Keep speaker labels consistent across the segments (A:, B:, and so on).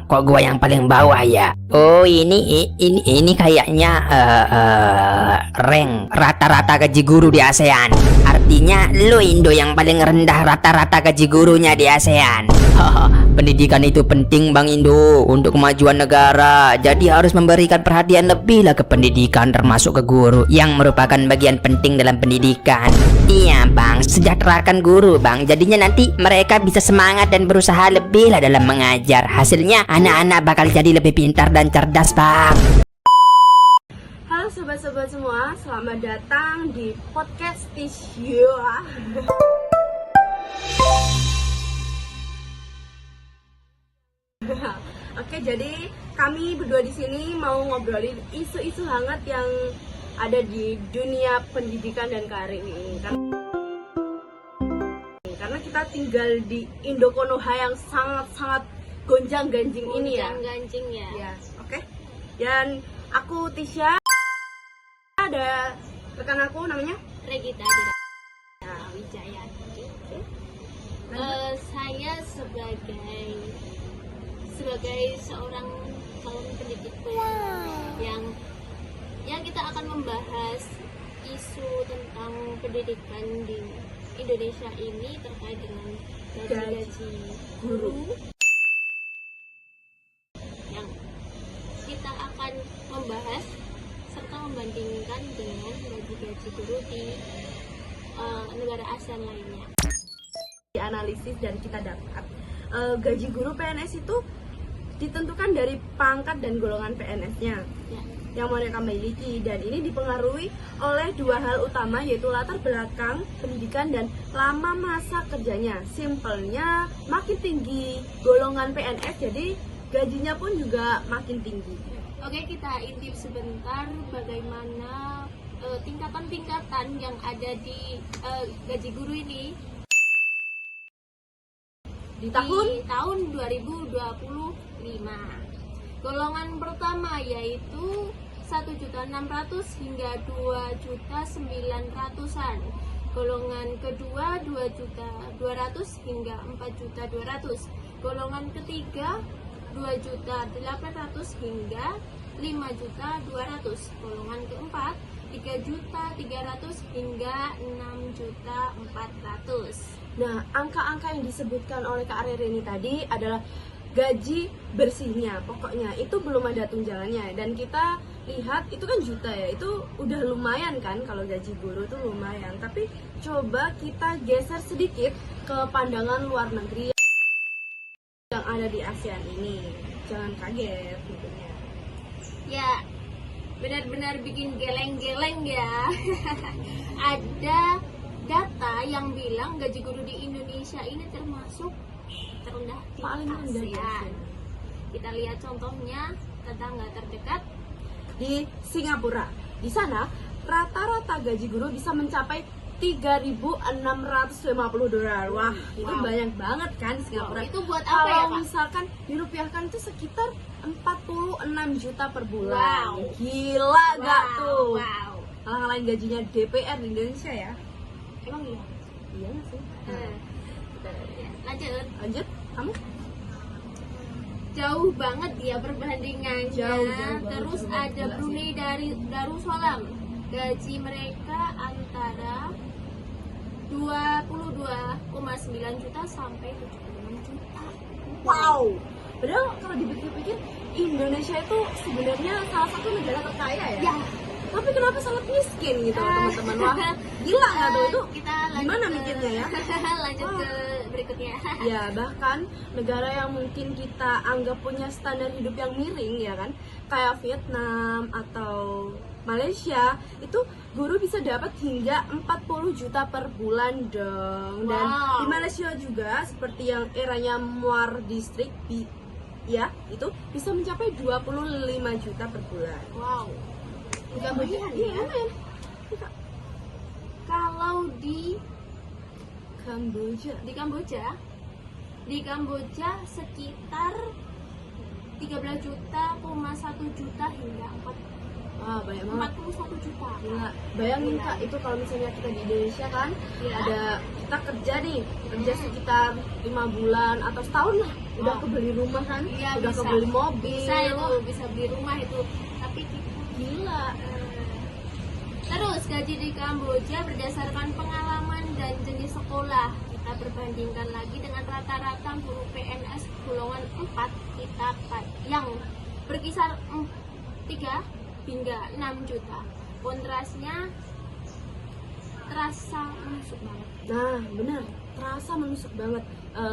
A: kok gua yang paling bawah ya? Oh, ini kayaknya rank rata-rata gaji guru di ASEAN. Artinya lu Indo yang paling rendah rata-rata gaji gurunya di ASEAN. Pendidikan itu penting Bang Indo untuk kemajuan negara. Jadi harus memberikan perhatian lebih lah ke pendidikan, termasuk ke guru yang merupakan bagian penting dalam pendidikan. Iya Bang, sejahterakan guru Bang. Jadinya nanti mereka bisa semangat dan berusaha lebih lah dalam mengajar. Hasilnya anak-anak bakal jadi lebih pintar dan cerdas Bang.
B: Halo sobat-sobat semua, selamat datang di podcast Tisya. Oke, jadi kami berdua di sini mau ngobrolin isu-isu hangat yang ada di dunia pendidikan dan karir ini. Karena kita tinggal di Indo Konoha yang sangat-sangat gonjang-ganjing ini ya.
C: Gonjang-ganjing ya.
B: Ya, oke. Dan aku Tisya, ada rekan aku namanya
C: Regita Wijaya. Saya sebagai seorang calon pendidik yang kita akan membahas isu tentang pendidikan di Indonesia ini terkait dengan gaji guru yang kita akan membahas serta membandingkan dengan gaji guru di negara ASEAN lainnya.
B: Analisis dan kita dapat gaji guru PNS itu ditentukan dari pangkat dan golongan PNS-nya yang mereka miliki, dan ini dipengaruhi oleh dua hal utama, yaitu latar belakang pendidikan dan lama masa kerjanya. Simpelnya, makin tinggi golongan PNS jadi gajinya pun juga makin tinggi.
C: Oke, kita intip sebentar bagaimana tingkatan-tingkatan yang ada di gaji guru ini
B: Di tahun
C: 2025. Golongan pertama yaitu 1.600.000 hingga 2.900.000. Golongan kedua 2.200.000 hingga 4.200.000. Golongan ketiga 2.800.000 hingga 5.200.000. Golongan keempat 3.300.000 hingga 6.400.000.
B: Nah, angka-angka yang disebutkan oleh Kak Rere ini tadi adalah gaji bersihnya, pokoknya itu belum ada tunjangannya. Dan kita lihat itu kan juta ya, itu udah lumayan kan, kalau gaji guru itu lumayan. Tapi coba kita geser sedikit ke pandangan luar negeri yang ada di ASEAN ini. Jangan kaget tentunya.
C: Ya, benar-benar bikin geleng-geleng ya. Ada data yang bilang gaji guru di Indonesia ini termasuk terendah di
B: Paling rendah di
C: ASEAN.
B: ASEAN.
C: Kita lihat contohnya tetangga terdekat
B: Di Singapura. Di sana rata-rata gaji guru bisa mencapai $3.650. Wah, itu
C: Wow.
B: banyak banget kan Singapura.
C: Wow, itu buat apa ya,
B: Kalau
C: Kak?
B: misalkan dirupiahkan itu sekitar 46 juta per bulan.
C: Wow.
B: Gila gak tuh?
C: Wow.
B: Kalah-kalahin gajinya DPR di Indonesia ya.
C: Emang iya?
B: Iya gak sih?
C: Ya, lanjut.
B: Lanjut, kamu?
C: Jauh banget ya perbandingannya.
B: Jauh banget.
C: Terus ada Brunei dari Darussalam. Gaji mereka antara 22,9 juta sampai 76 juta.
B: Wow. Padahal kalau dipikir-pikir Indonesia itu sebenarnya salah satu negara terkaya ya.
C: Ya.
B: Tapi kenapa sangat miskin gitu teman-teman? Wah, gila nggak tuh itu?
C: Kita lanjut
B: Gimana
C: ke-
B: mikirnya ya?
C: lanjut ke berikutnya.
B: Ya, bahkan negara yang mungkin kita anggap punya standar hidup yang miring ya kan, kayak Vietnam atau Malaysia, itu guru bisa dapat hingga 40 juta per bulan dong. Dan
C: Wow.
B: di Malaysia juga seperti yang eranya Muar District ya, itu bisa mencapai 25 juta per bulan.
C: Wow.
B: Lumayan,
C: Iya,
B: iya, lumayan.
C: Kalau di
B: Kamboja.
C: Kamboja sekitar 13 juta, 1 juta hingga
B: Wah, banyak banget.
C: 41 juta.
B: Gila. Bayangin Kak, itu kalau misalnya kita di Indonesia kan,
C: Iya.
B: ada kita kerja nih, kerja sekitar 5 bulan atau setahun lah, udah
C: Oh.
B: kebeli rumah kan,
C: Iya,
B: udah
C: bisa.
B: kebeli mobil.
C: Bisa itu, bisa beli rumah itu. Tapi kita
B: Gila.
C: Terus gaji di Kamboja berdasarkan pengalaman dan jenis sekolah. Kita perbandingkan lagi dengan rata-rata guru PNS golongan 4 kita yang berkisar 3 hingga 6 juta. Kontrasnya terasa menusuk banget.
B: Nah, benar, terasa menusuk banget.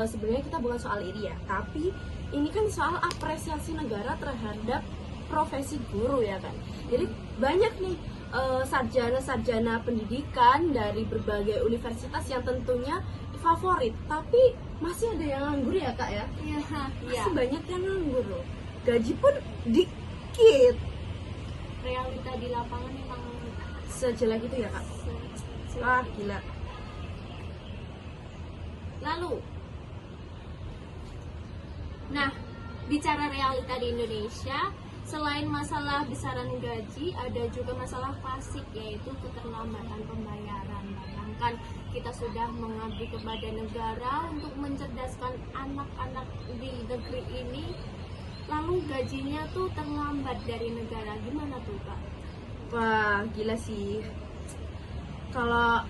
B: Sebenarnya kita bukan soal ini ya, tapi ini kan soal apresiasi negara terhadap profesi guru ya kan. Jadi banyak nih sarjana-sarjana pendidikan dari berbagai universitas yang tentunya favorit, tapi masih ada yang nganggur ya Kak ya.
C: Iya, iya.
B: Masih banyak yang nganggur loh. Gaji pun dikit.
C: Realita di lapangan memang
B: Sejelek itu ya Kak. Wah, gila.
C: Lalu, nah, bicara realita di Indonesia, selain masalah besaran gaji, ada juga masalah klasik, yaitu keterlambatan pembayaran. Bayangkan, kita sudah mengabdi kepada negara untuk mencerdaskan anak-anak di negeri ini, lalu gajinya tuh terlambat dari negara. Gimana tuh, Kak?
B: Wah, gila sih. Kalau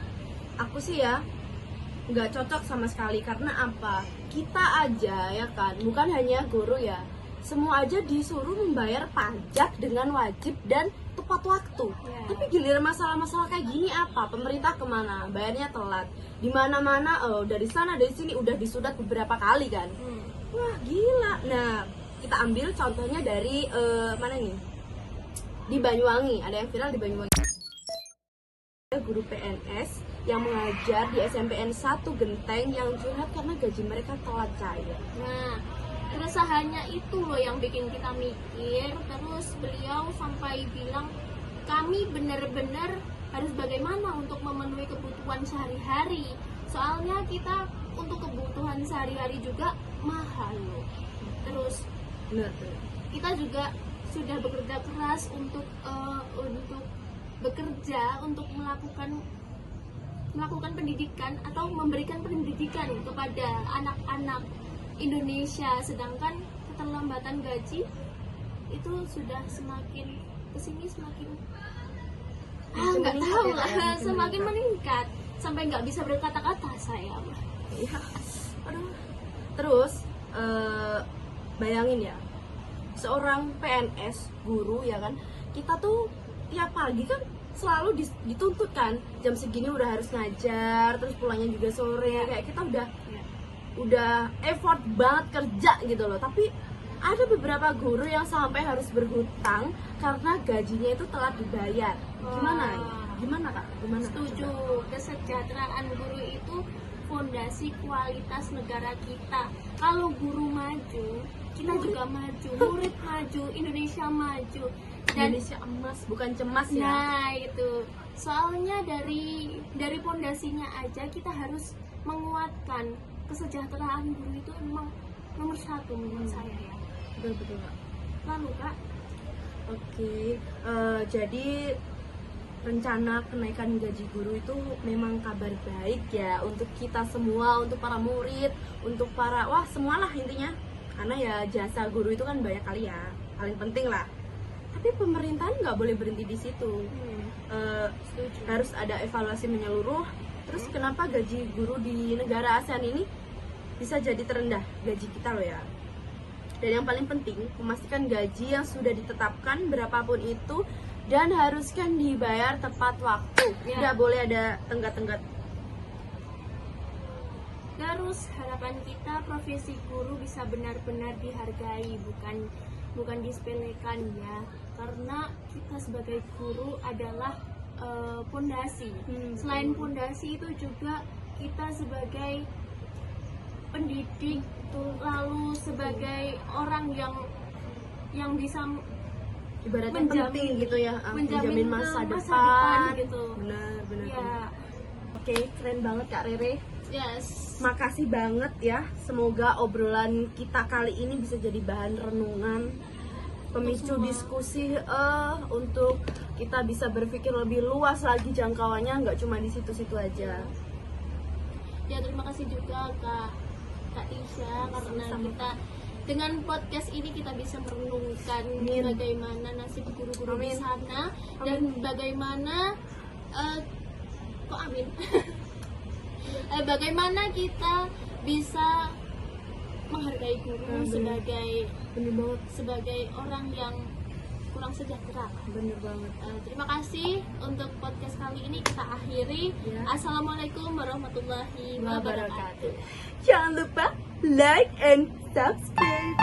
B: aku sih ya nggak cocok sama sekali, karena apa? Kita aja ya kan, bukan hanya guru ya, semua aja disuruh membayar pajak dengan wajib dan tepat waktu.
C: Ya.
B: Tapi giliran masalah-masalah kayak gini apa? Pemerintah kemana? Bayarnya telat. Di mana-mana, dari sana dari sini udah disudat beberapa kali kan. Wah, gila. Nah, kita ambil contohnya dari mana nih? Di Banyuwangi, ada yang viral di Banyuwangi. Guru PNS yang mengajar di SMPN 1 Genteng yang curhat karena gaji mereka telat cair.
C: Nah, keresahannya itu loh yang bikin kita mikir. Terus beliau sampai bilang, kami benar-benar harus bagaimana untuk memenuhi kebutuhan sehari-hari. Soalnya kita untuk kebutuhan sehari-hari juga mahal loh. Terus
B: Benar.
C: kita juga sudah bekerja keras untuk bekerja untuk melakukan pendidikan atau memberikan pendidikan kepada anak-anak Indonesia, sedangkan keterlambatan gaji itu sudah semakin kesini semakin nggak
B: meningkat
C: tahu
B: ya,
C: lah,
B: Kak, ya,
C: semakin meningkat sampai nggak bisa berkata-kata saya.
B: Iya. Aduh. Terus bayangin ya, seorang PNS guru ya kan, kita tuh tiap pagi kan selalu dituntut kan, jam segini udah harus ngajar, terus pulangnya juga sore, kayak kita udah effort banget kerja gitu loh. Tapi ada beberapa guru yang sampai harus berhutang karena gajinya itu telat dibayar. Gimana? Gimana Kak? Gimana?
C: Setuju, kesejahteraan guru itu fondasi kualitas negara kita. Kalau guru maju, kita juga maju, murid maju, Indonesia maju. Dan
B: Indonesia emas, bukan cemas ya.
C: nah itu, soalnya dari fondasinya aja kita harus menguatkan kesejahteraan guru itu memang nomor 1 menurut saya ya.
B: Betul Kak.
C: Lalu Kak,
B: Oke, jadi rencana kenaikan gaji guru itu memang kabar baik ya untuk kita semua, untuk para murid, untuk para semualah intinya. Karena ya jasa guru itu kan banyak kali ya, paling penting lah. Tapi pemerintahan nggak boleh berhenti di situ.
C: setuju.
B: Harus ada evaluasi menyeluruh. Terus kenapa gaji guru di negara ASEAN ini bisa jadi terendah gaji kita loh ya. Dan yang paling penting, memastikan gaji yang sudah ditetapkan berapapun itu dan haruskan dibayar tepat waktu.
C: Ya.
B: Tidak boleh ada tenggat-tenggat.
C: Terus harapan kita profesi guru bisa benar-benar dihargai, bukan disepelekan ya. Karena kita sebagai guru adalah pondasi. Selain pondasi itu juga kita sebagai pendidik, lalu sebagai orang yang bisa
B: Ibaratnya
C: Menjamin-
B: penting gitu ya, menjamin masa
C: depan
B: depan.
C: gitu.
B: Benar.
C: Ya,
B: Oke, keren banget Kak Rere.
C: yes.
B: Makasih banget ya. Semoga obrolan kita kali ini bisa jadi bahan renungan pemicu
C: semua.
B: diskusi untuk kita bisa berpikir lebih luas lagi jangkauannya, nggak cuma di situ-situ aja.
C: Ya terima kasih juga Kak Tisha, karena
B: Sama-sama.
C: kita dengan podcast ini kita bisa merenungkan
B: Amin.
C: bagaimana nasib guru-guru di
B: Amin.
C: sana dan bagaimana kok amin bagaimana kita bisa menghargai guru
B: Bener.
C: sebagai sebagai orang yang kurang sejahtera.
B: Bener banget.
C: Terima kasih untuk podcast kali ini kita akhiri.
B: Ya.
C: Assalamualaikum warahmatullahi wabarakatuh.
B: Jangan lupa like and subscribe.